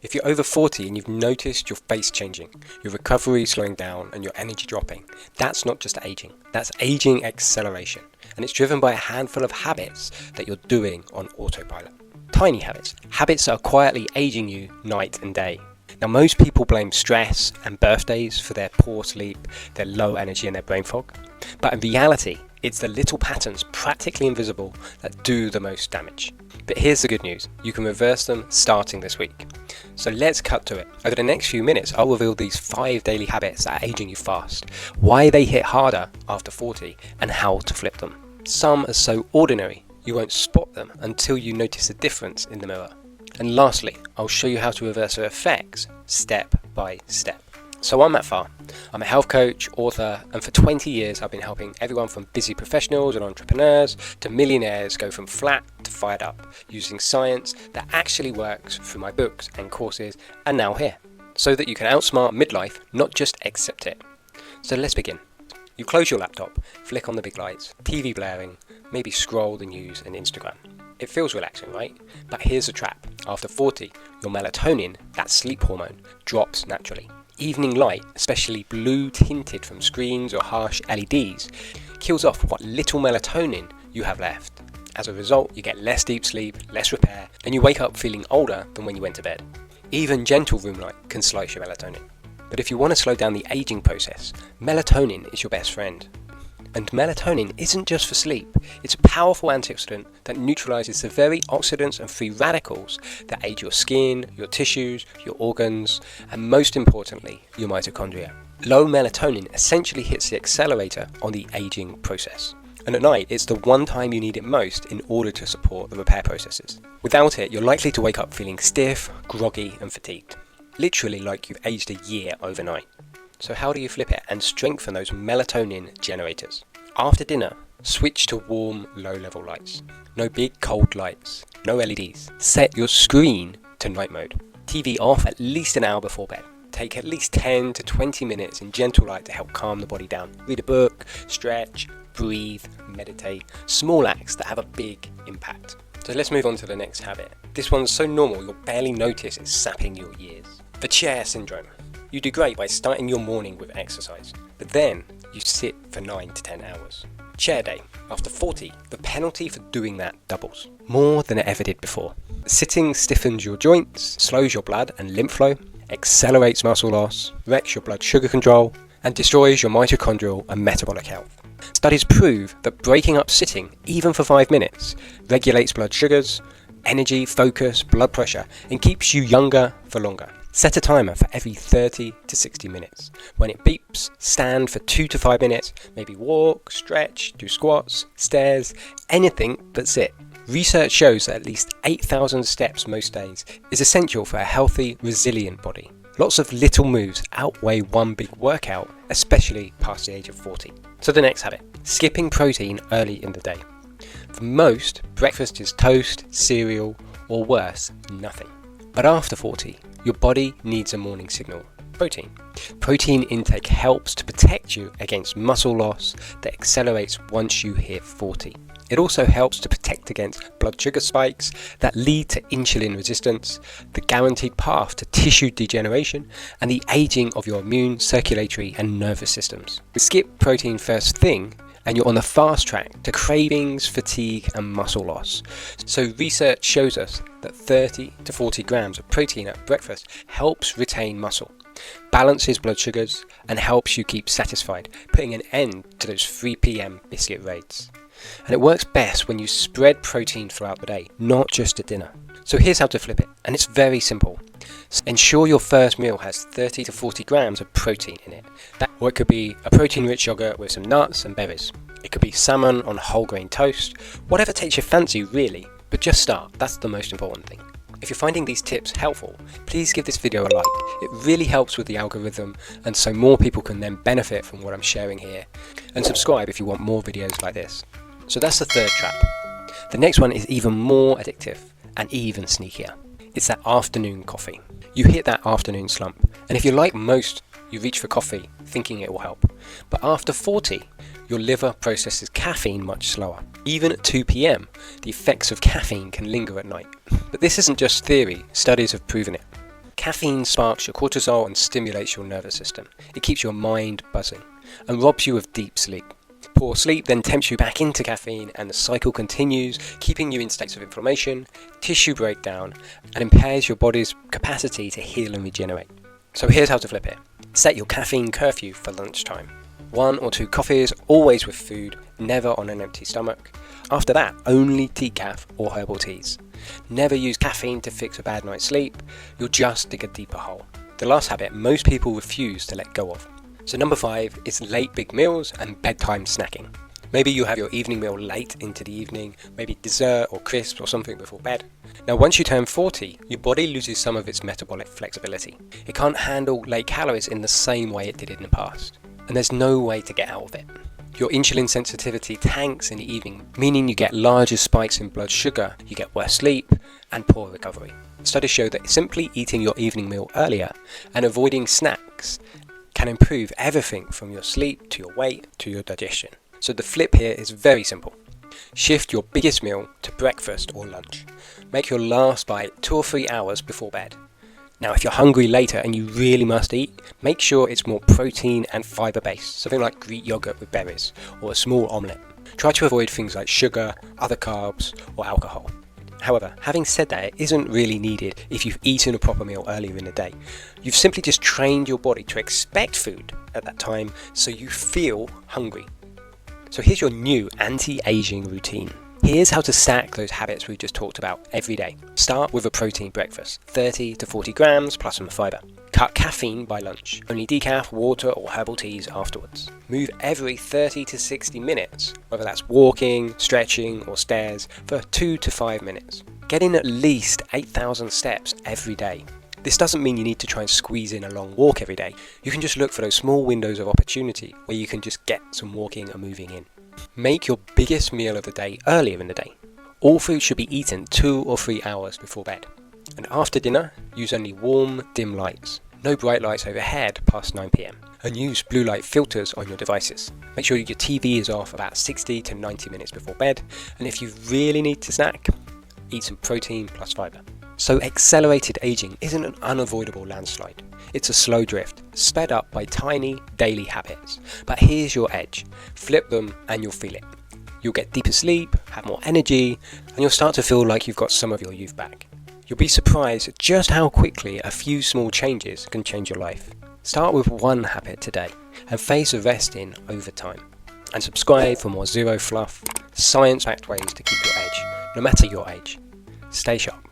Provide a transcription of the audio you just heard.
If you're over 40 and you've noticed your face changing, your recovery slowing down and your energy dropping, that's not just aging, that's aging acceleration. And it's driven by a handful of habits that you're doing on autopilot. Tiny habits, habits that are quietly aging you night and day. Now most people blame stress and birthdays for their poor sleep, their low energy and their brain fog. But in reality, it's the little patterns, practically invisible, that do the most damage. But here's the good news, you can reverse them starting this week. So let's cut to it. Over the next few minutes, I'll reveal these 5 daily habits that are aging you fast, why they hit harder after 40, and how to flip them. Some are so ordinary, you won't spot them until you notice a difference in the mirror. And lastly, I'll show you how to reverse their effects step by step. So I'm Matt Farr. I'm a health coach, author, and for 20 years I've been helping everyone from busy professionals and entrepreneurs to millionaires go from flat to fired up, using science that actually works through my books and courses and now here, so that you can outsmart midlife, not just accept it. So let's begin. You close your laptop, flick on the big lights, TV blaring, maybe scroll the news and Instagram. It feels relaxing, right? But here's the trap. After 40, your melatonin, that sleep hormone, drops naturally. Evening light, especially blue tinted from screens or harsh LEDs, kills off what little melatonin you have left. As a result, you get less deep sleep, less repair, and you wake up feeling older than when you went to bed. Even gentle room light can slice your melatonin. But if you want to slow down the aging process, melatonin is your best friend. And melatonin isn't just for sleep, it's a powerful antioxidant that neutralizes the very oxidants and free radicals that aid your skin, your tissues, your organs, and most importantly, your mitochondria. Low melatonin essentially hits the accelerator on the aging process. And at night, it's the one time you need it most in order to support the repair processes. Without it, you're likely to wake up feeling stiff, groggy, and fatigued. Literally like you've aged a year overnight. So how do you flip it and strengthen those melatonin generators? After dinner, switch to warm, low-level lights. No big cold lights, no LEDs. Set your screen to night mode. TV off at least an hour before bed. Take at least 10 to 20 minutes in gentle light to help calm the body down. Read a book, stretch, breathe, meditate. Small acts that have a big impact. So let's move on to the next habit. This one's so normal you'll barely notice it's sapping your years. The chair syndrome. You do great by starting your morning with exercise, but then you sit for 9 to 10 hours. Chair day. After 40, the penalty for doing that doubles, more than it ever did before. Sitting stiffens your joints, slows your blood and lymph flow, accelerates muscle loss, wrecks your blood sugar control, and destroys your mitochondrial and metabolic health. Studies prove that breaking up sitting, even for 5 minutes, regulates blood sugars, energy, focus, blood pressure, and keeps you younger for longer. Set a timer for every 30 to 60 minutes. When it beeps, stand for 2 to 5 minutes, maybe walk, stretch, do squats, stairs, anything but sit. Research shows that at least 8,000 steps most days is essential for a healthy, resilient body. Lots of little moves outweigh one big workout, especially past the age of 40. So the next habit, skipping protein early in the day. For most, breakfast is toast, cereal, or worse, nothing. But after 40, your body needs a morning signal, protein. Protein intake helps to protect you against muscle loss that accelerates once you hit 40. It also helps to protect against blood sugar spikes that lead to insulin resistance, the guaranteed path to tissue degeneration, and the aging of your immune, circulatory, and nervous systems. Skip protein first thing, and you're on the fast track to cravings, fatigue, and muscle loss. So research shows us that 30 to 40 grams of protein at breakfast helps retain muscle, balances blood sugars, and helps you keep satisfied, putting an end to those 3 p.m. biscuit raids. And it works best when you spread protein throughout the day, not just at dinner. So here's how to flip it, and it's very simple. Ensure your first meal has 30 to 40 grams of protein in it. Or it could be a protein-rich yogurt with some nuts and berries. It could be salmon on whole grain toast, whatever takes your fancy really, but just start, that's the most important thing. If you're finding these tips helpful, please give this video a like. It really helps with the algorithm, and so more people can then benefit from what I'm sharing here. And subscribe if you want more videos like this. So that's the third trap. The next one is even more addictive and even sneakier. It's that afternoon coffee. You hit that afternoon slump, and if you're like most, you reach for coffee thinking it will help. But after 40, your liver processes caffeine much slower. Even at 2 p.m, the effects of caffeine can linger at night. But this isn't just theory, studies have proven it. Caffeine sparks your cortisol and stimulates your nervous system. It keeps your mind buzzing and robs you of deep sleep. Poor sleep then tempts you back into caffeine, and the cycle continues, keeping you in states of inflammation, tissue breakdown, and impairs your body's capacity to heal and regenerate. So here's how to flip it. Set your caffeine curfew for lunchtime. 1 or 2 coffees, always with food, never on an empty stomach. After that, only decaf or herbal teas. Never use caffeine to fix a bad night's sleep, you'll just dig a deeper hole. The last habit most people refuse to let go of. So number 5 is late big meals and bedtime snacking. Maybe you have your evening meal late into the evening, maybe dessert or crisps or something before bed. Now once you turn 40, your body loses some of its metabolic flexibility. It can't handle late calories in the same way it did in the past. And there's no way to get out of it. Your insulin sensitivity tanks in the evening, meaning you get larger spikes in blood sugar, you get worse sleep, and poor recovery. Studies show that simply eating your evening meal earlier and avoiding snacks can improve everything from your sleep to your weight to your digestion. So the flip here is very simple. Shift your biggest meal to breakfast or lunch. Make your last bite 2 or 3 hours before bed. Now if you're hungry later and you really must eat, make sure it's more protein and fibre based, something like Greek yogurt with berries or a small omelette. Try to avoid things like sugar, other carbs or alcohol. However, having said that, it isn't really needed if you've eaten a proper meal earlier in the day. You've simply just trained your body to expect food at that time so you feel hungry. So here's your new anti-aging routine. Here's how to stack those habits we just talked about every day. Start with a protein breakfast, 30 to 40 grams plus some fibre. Cut caffeine by lunch, only decaf, water or herbal teas afterwards. Move every 30 to 60 minutes, whether that's walking, stretching or stairs, for 2 to 5 minutes. Get in at least 8,000 steps every day. This doesn't mean you need to try and squeeze in a long walk every day. You can just look for those small windows of opportunity where you can just get some walking and moving in. Make your biggest meal of the day earlier in the day. All food should be eaten 2 or 3 hours before bed. And after dinner, use only warm, dim lights. No bright lights overhead past 9 PM. And use blue light filters on your devices. Make sure your TV is off about 60 to 90 minutes before bed. And if you really need to snack, eat some protein plus fibre. So accelerated aging isn't an unavoidable landslide. It's a slow drift, sped up by tiny daily habits. But here's your edge. Flip them and you'll feel it. You'll get deeper sleep, have more energy, and you'll start to feel like you've got some of your youth back. You'll be surprised at just how quickly a few small changes can change your life. Start with one habit today and phase the rest in over time. And subscribe for more zero fluff, science-backed ways to keep your edge, no matter your age. Stay sharp.